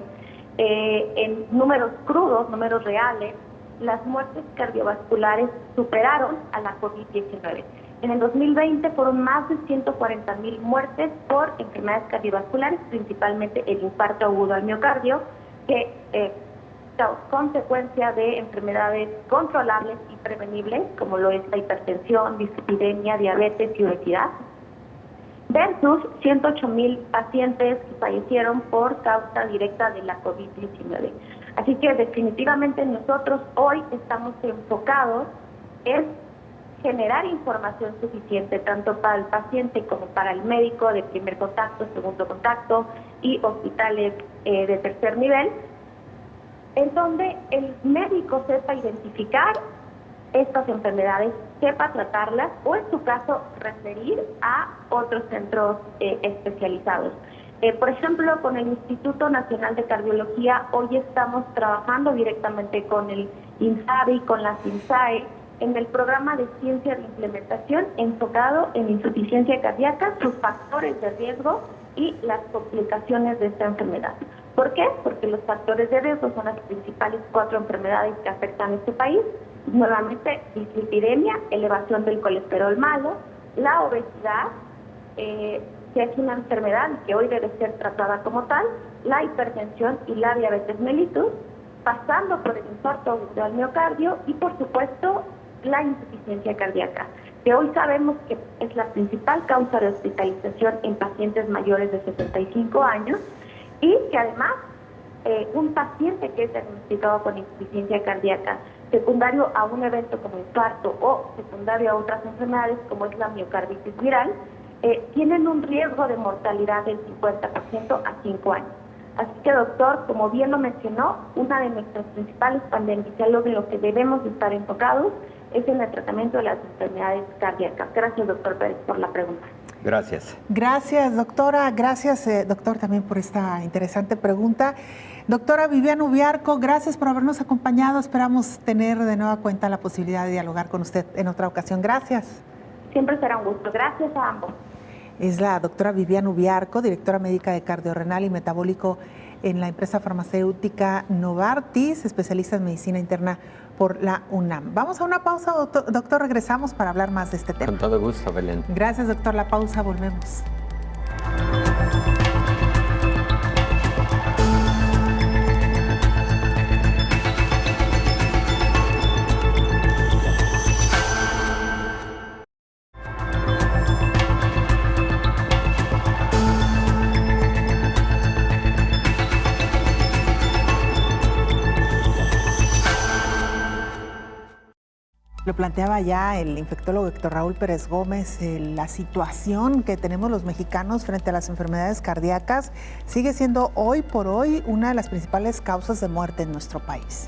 en números crudos, números reales, las muertes cardiovasculares superaron a la COVID-19. En el 2020 fueron más de 140,000 muertes por enfermedades cardiovasculares, principalmente el infarto agudo al miocardio, que consecuencia de enfermedades controlables y prevenibles, como lo es la hipertensión, dislipidemia, diabetes y obesidad, versus 108,000 pacientes que fallecieron por causa directa de la COVID-19. Así que definitivamente nosotros hoy estamos enfocados en generar información suficiente tanto para el paciente como para el médico de primer contacto, segundo contacto y hospitales de tercer nivel, en donde el médico sepa identificar estas enfermedades, sepa tratarlas o en su caso referir a otros centros especializados. Por ejemplo, con el Instituto Nacional de Cardiología, hoy estamos trabajando directamente con el INSABI, con la CINSAE, en el programa de ciencia de implementación enfocado en insuficiencia cardíaca, sus factores de riesgo y las complicaciones de esta enfermedad. ¿Por qué? Porque los factores de riesgo son las principales 4 enfermedades que afectan a este país. Nuevamente, dislipidemia, elevación del colesterol malo, la obesidad, que es una enfermedad que hoy debe ser tratada como tal, la hipertensión y la diabetes mellitus, pasando por el infarto agudo al miocardio y, por supuesto, la insuficiencia cardíaca, que hoy sabemos que es la principal causa de hospitalización en pacientes mayores de 65 años y que además un paciente que es diagnosticado con insuficiencia cardíaca secundario a un evento como infarto o secundario a otras enfermedades como es la miocarditis viral, tienen un riesgo de mortalidad del 50% a 5 años. Así que, doctor, como bien lo mencionó, una de nuestras principales pandemias, algo en lo que debemos estar enfocados, es en el tratamiento de las enfermedades cardíacas. Gracias, doctor Pérez, por la pregunta. Gracias. Gracias, doctora. Gracias, doctor, también por esta interesante pregunta. Doctora Viviana Ubiarco, gracias por habernos acompañado. Esperamos tener de nueva cuenta la posibilidad de dialogar con usted en otra ocasión. Gracias. Siempre será un gusto. Gracias a ambos. Es la doctora Viviana Ubiarco, directora médica de cardiorrenal y metabólico en la empresa farmacéutica Novartis, especialista en medicina interna por la UNAM. Vamos a una pausa, doctor, regresamos para hablar más de este tema. Con todo gusto, Belén. Gracias, doctor. La pausa, volvemos. Lo planteaba ya el infectólogo Héctor Raúl Pérez Gómez, la situación que tenemos los mexicanos frente a las enfermedades cardíacas sigue siendo hoy por hoy una de las principales causas de muerte en nuestro país.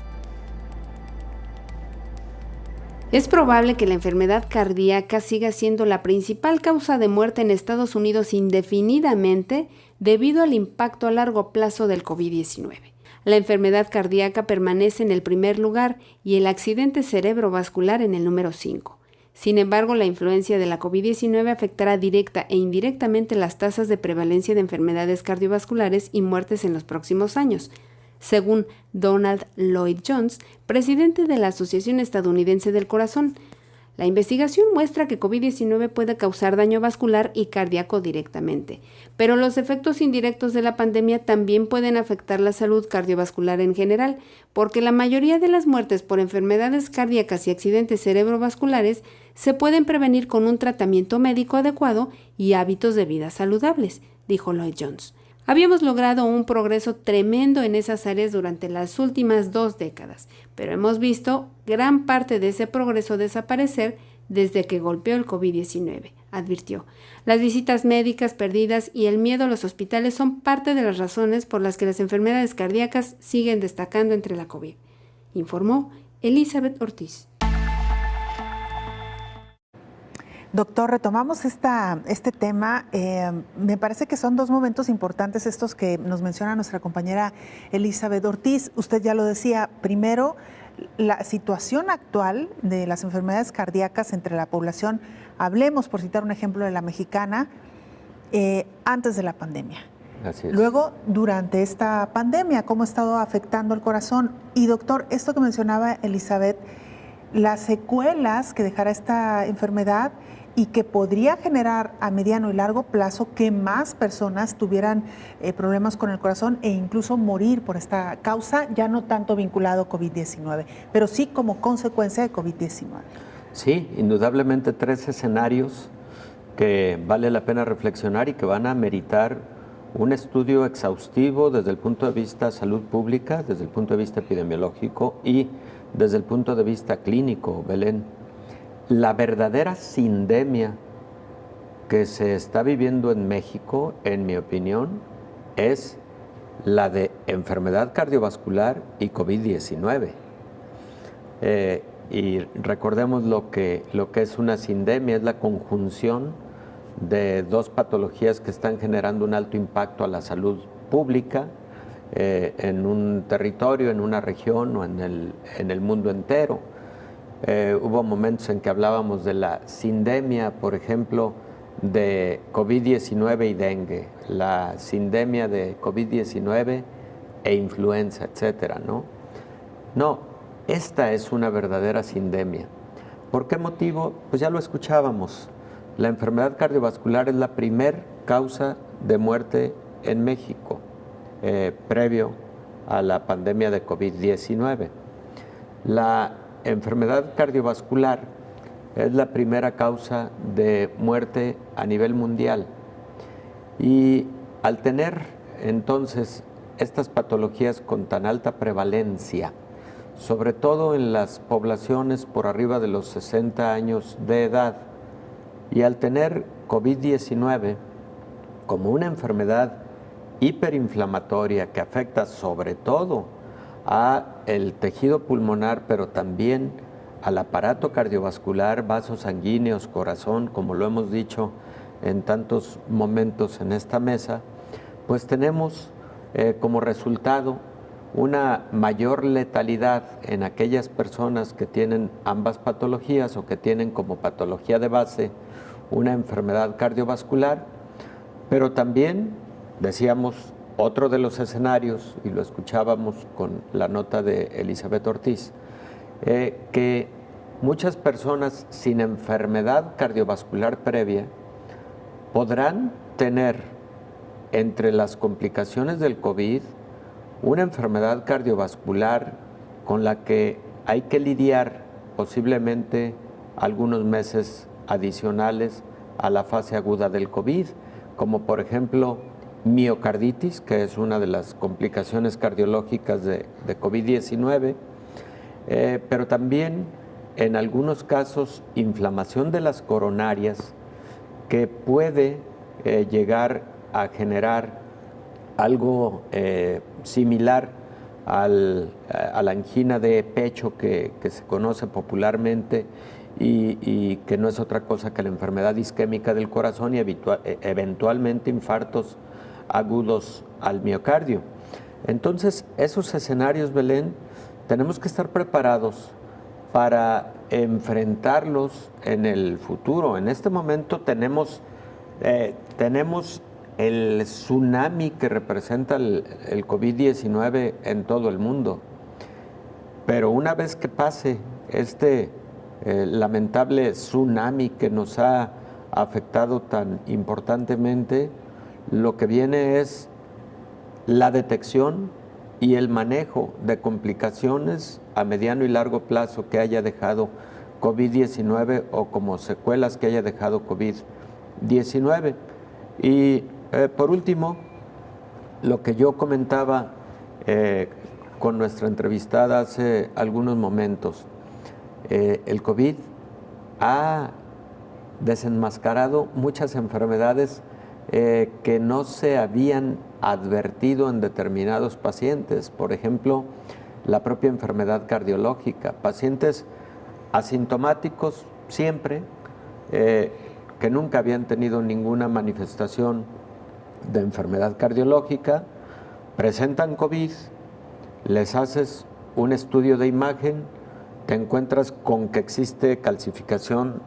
Es probable que la enfermedad cardíaca siga siendo la principal causa de muerte en Estados Unidos indefinidamente debido al impacto a largo plazo del COVID-19. La enfermedad cardíaca permanece en el primer lugar y el accidente cerebrovascular en el número 5. Sin embargo, la influencia de la COVID-19 afectará directa e indirectamente las tasas de prevalencia de enfermedades cardiovasculares y muertes en los próximos años, según Donald Lloyd Jones, presidente de la Asociación Estadounidense del Corazón. La investigación muestra que COVID-19 puede causar daño vascular y cardíaco directamente, pero los efectos indirectos de la pandemia también pueden afectar la salud cardiovascular en general, porque la mayoría de las muertes por enfermedades cardíacas y accidentes cerebrovasculares se pueden prevenir con un tratamiento médico adecuado y hábitos de vida saludables, dijo Lloyd Jones. Habíamos logrado un progreso tremendo en esas áreas durante las últimas 2 décadas, pero hemos visto gran parte de ese progreso desaparecer desde que golpeó el COVID-19, advirtió. Las visitas médicas perdidas y el miedo a los hospitales son parte de las razones por las que las enfermedades cardíacas siguen destacando entre la COVID, informó Elizabeth Ortiz. Doctor, retomamos este tema. Me parece que son 2 momentos importantes estos que nos menciona nuestra compañera Elizabeth Ortiz. Usted ya lo decía. Primero, la situación actual de las enfermedades cardíacas entre la población. Hablemos, por citar un ejemplo, de la mexicana, antes de la pandemia. Así es. Luego, durante esta pandemia, cómo ha estado afectando el corazón. Y doctor, esto que mencionaba Elizabeth, las secuelas que dejará esta enfermedad y que podría generar a mediano y largo plazo que más personas tuvieran problemas con el corazón e incluso morir por esta causa, ya no tanto vinculado a COVID-19, pero sí como consecuencia de COVID-19. Sí, indudablemente 3 escenarios que vale la pena reflexionar y que van a meritar un estudio exhaustivo desde el punto de vista salud pública, desde el punto de vista epidemiológico y desde el punto de vista clínico, Belén. La verdadera sindemia que se está viviendo en México, en mi opinión, es la de enfermedad cardiovascular y COVID-19. Y recordemos lo que es una sindemia, es la conjunción de 2 patologías que están generando un alto impacto a la salud pública en un territorio, en una región o en el mundo entero. Hubo momentos en que hablábamos de la sindemia, por ejemplo, de COVID-19 y dengue, la sindemia de COVID-19 e influenza, etcétera, ¿no? No, esta es una verdadera sindemia. ¿Por qué motivo? Pues ya lo escuchábamos. La enfermedad cardiovascular es la primer causa de muerte en México, previo a la pandemia de COVID-19. La enfermedad cardiovascular es la primera causa de muerte a nivel mundial. Y al tener entonces estas patologías con tan alta prevalencia, sobre todo en las poblaciones por arriba de los 60 años de edad, y al tener COVID-19 como una enfermedad hiperinflamatoria que afecta sobre todo a el tejido pulmonar, pero también al aparato cardiovascular, vasos sanguíneos, corazón, como lo hemos dicho en tantos momentos en esta mesa, pues tenemos como resultado una mayor letalidad en aquellas personas que tienen ambas patologías o que tienen como patología de base una enfermedad cardiovascular, pero también, decíamos, otro de los escenarios, y lo escuchábamos con la nota de Elizabeth Ortiz, que muchas personas sin enfermedad cardiovascular previa podrán tener entre las complicaciones del COVID una enfermedad cardiovascular con la que hay que lidiar posiblemente algunos meses adicionales a la fase aguda del COVID, como por ejemplo miocarditis, que es una de las complicaciones cardiológicas de COVID-19, pero también en algunos casos inflamación de las coronarias que puede llegar a generar algo similar a la angina de pecho que se conoce popularmente y que no es otra cosa que la enfermedad isquémica del corazón y eventualmente infartos agudos al miocardio. Entonces, esos escenarios, Belén, tenemos que estar preparados para enfrentarlos en el futuro. En este momento tenemos el tsunami que representa el COVID-19 en todo el mundo. Pero una vez que pase este lamentable tsunami que nos ha afectado tan importantemente, lo que viene es la detección y el manejo de complicaciones a mediano y largo plazo que haya dejado COVID-19 o como secuelas que haya dejado COVID-19. Y por último, lo que yo comentaba con nuestra entrevistada hace algunos momentos, el COVID ha desenmascarado muchas enfermedades que no se habían advertido en determinados pacientes. Por ejemplo, la propia enfermedad cardiológica. Pacientes asintomáticos siempre, que nunca habían tenido ninguna manifestación de enfermedad cardiológica, presentan COVID, les haces un estudio de imagen, te encuentras con que existe calcificación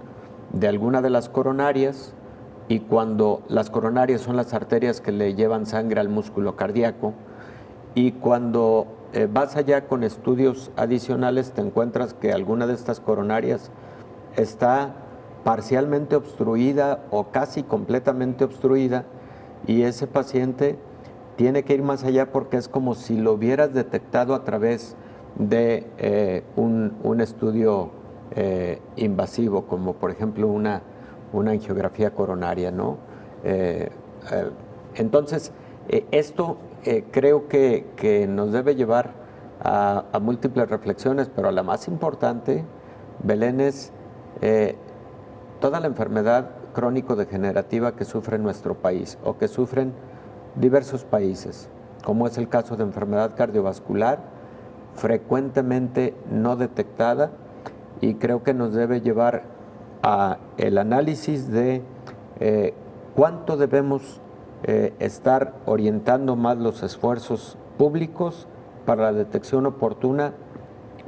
de alguna de las coronarias, y cuando las coronarias son las arterias que le llevan sangre al músculo cardíaco, y cuando vas allá con estudios adicionales te encuentras que alguna de estas coronarias está parcialmente obstruida o casi completamente obstruida, y ese paciente tiene que ir más allá porque es como si lo hubieras detectado a través de un estudio invasivo, como por ejemplo una angiografía coronaria, ¿no? Entonces, esto creo que nos debe llevar a múltiples reflexiones, pero la más importante, Belén, es toda la enfermedad crónico-degenerativa que sufre nuestro país o que sufren diversos países, como es el caso de enfermedad cardiovascular, frecuentemente no detectada, y creo que nos debe llevar a el análisis de cuánto debemos estar orientando más los esfuerzos públicos para la detección oportuna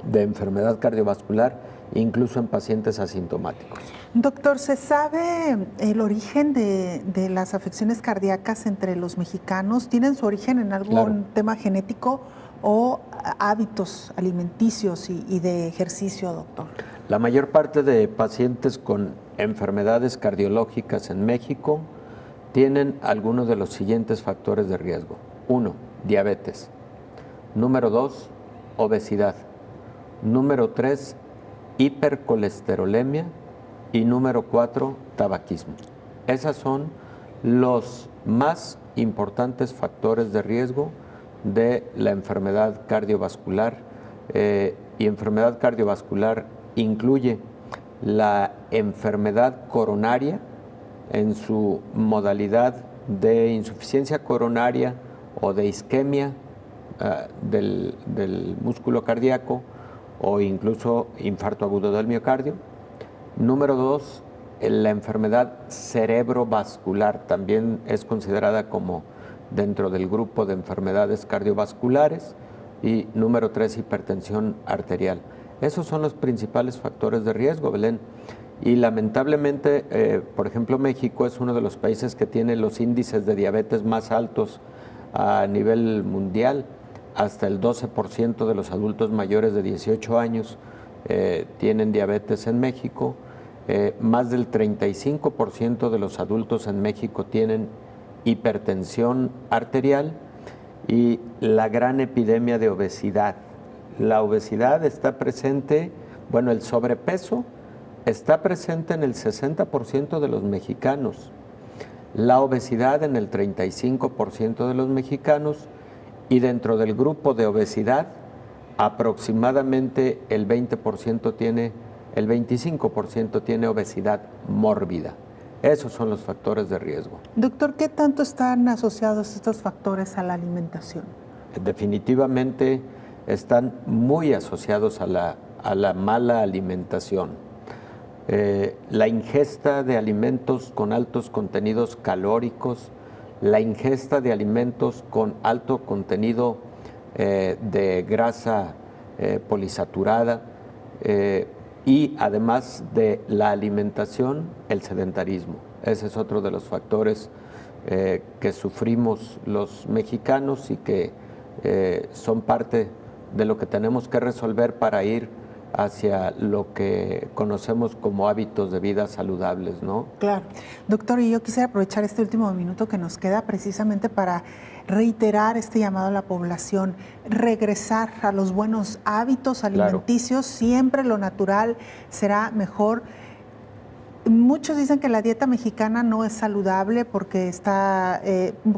de enfermedad cardiovascular, incluso en pacientes asintomáticos. Doctor, ¿se sabe el origen de las afecciones cardíacas entre los mexicanos? ¿Tienen su origen en algún tema genético o hábitos alimenticios y de ejercicio, doctor? La mayor parte de pacientes con enfermedades cardiológicas en México tienen algunos de los siguientes factores de riesgo. 1, diabetes. Número 2, obesidad. Número 3, hipercolesterolemia. Y número 4, tabaquismo. Esos son los más importantes factores de riesgo de la enfermedad cardiovascular. Y enfermedad cardiovascular incluye la enfermedad coronaria en su modalidad de insuficiencia coronaria o de isquemia del músculo cardíaco o incluso infarto agudo del miocardio. Número 2, la enfermedad cerebrovascular también es considerada como dentro del grupo de enfermedades cardiovasculares. Y número 3, hipertensión arterial. Esos son los principales factores de riesgo, Belén. Y lamentablemente, por ejemplo, México es uno de los países que tiene los índices de diabetes más altos a nivel mundial. Hasta el 12% de los adultos mayores de 18 años tienen diabetes en México. Más del 35% de los adultos en México tienen hipertensión arterial y la gran epidemia de obesidad. La obesidad está presente, bueno, el sobrepeso está presente en el 60% de los mexicanos, la obesidad en el 35% de los mexicanos, y dentro del grupo de obesidad aproximadamente el 20% tiene el 25% tiene obesidad mórbida. Esos son los factores de riesgo. Doctor, ¿qué tanto están asociados estos factores a la alimentación? Definitivamente están muy asociados a la mala alimentación. La ingesta de alimentos con altos contenidos calóricos, la ingesta de alimentos con alto contenido de grasa polisaturada, y además de la alimentación, el sedentarismo. Ese es otro de los factores que sufrimos los mexicanos y que son parte de lo que tenemos que resolver para ir hacia lo que conocemos como hábitos de vida saludables, ¿no? Claro. Doctor, y yo quisiera aprovechar este último minuto que nos queda precisamente para reiterar este llamado a la población, regresar a los buenos hábitos alimenticios, claro. Siempre lo natural será mejor. Muchos dicen que la dieta mexicana no es saludable porque está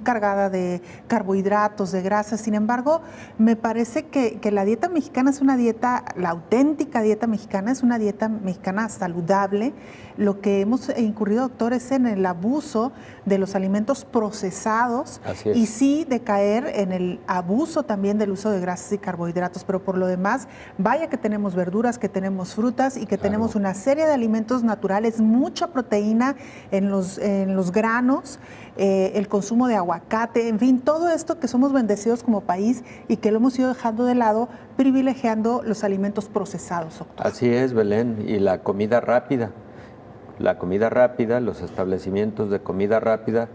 cargada de carbohidratos, de grasas. Sin embargo, me parece que la dieta mexicana es una dieta, la auténtica dieta mexicana es una dieta mexicana saludable. Lo que hemos incurrido, doctor, es en el abuso de los alimentos procesados y sí de caer en el abuso también del uso de grasas y carbohidratos. Pero por lo demás, vaya que tenemos verduras, que tenemos frutas y que tenemos una serie de alimentos naturales, mucha proteína en los granos, el consumo de aguacate, en fin, todo esto que somos bendecidos como país y que lo hemos ido dejando de lado, privilegiando los alimentos procesados, doctor. Así es, Belén, y la comida rápida. La comida rápida, los establecimientos de comida rápida,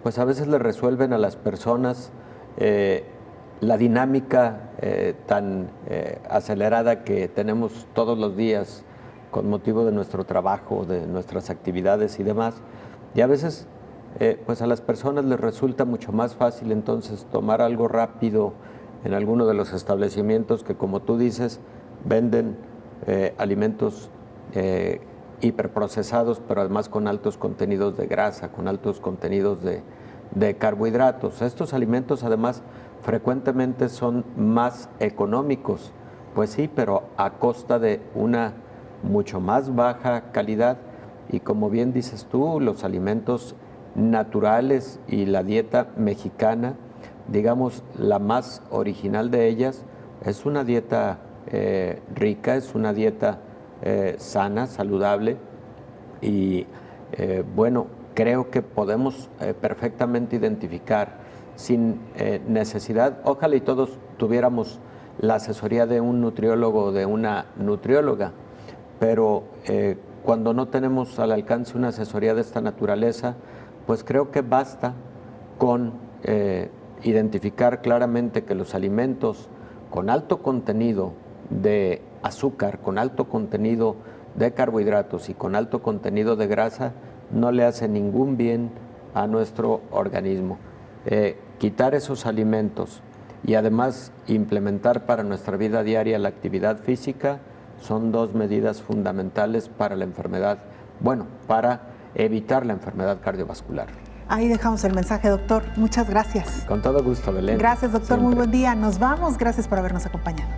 pues a veces le resuelven a las personas la dinámica tan acelerada que tenemos todos los días con motivo de nuestro trabajo, de nuestras actividades y demás. Y a veces pues a las personas les resulta mucho más fácil entonces tomar algo rápido en alguno de los establecimientos que, como tú dices, venden alimentos hiperprocesados, pero además con altos contenidos de grasa, con altos contenidos de carbohidratos. Estos alimentos además frecuentemente son más económicos, pues sí, pero a costa de una mucho más baja calidad. Y como bien dices tú, los alimentos naturales y la dieta mexicana, digamos, la más original de ellas, es una dieta rica, es una dieta sana, saludable y bueno, creo que podemos perfectamente identificar sin necesidad, ojalá y todos tuviéramos la asesoría de un nutriólogo o de una nutrióloga, pero cuando no tenemos al alcance una asesoría de esta naturaleza, pues creo que basta con identificar claramente que los alimentos con alto contenido de azúcar, con alto contenido de carbohidratos y con alto contenido de grasa no le hace ningún bien a nuestro organismo. Quitar esos alimentos y además implementar para nuestra vida diaria la actividad física son dos medidas fundamentales para la enfermedad, bueno, para evitar la enfermedad cardiovascular. Ahí dejamos el mensaje, doctor. Muchas gracias. Con todo gusto, Belén. Gracias, doctor. Siempre. Muy buen día. Nos vamos. Gracias por habernos acompañado.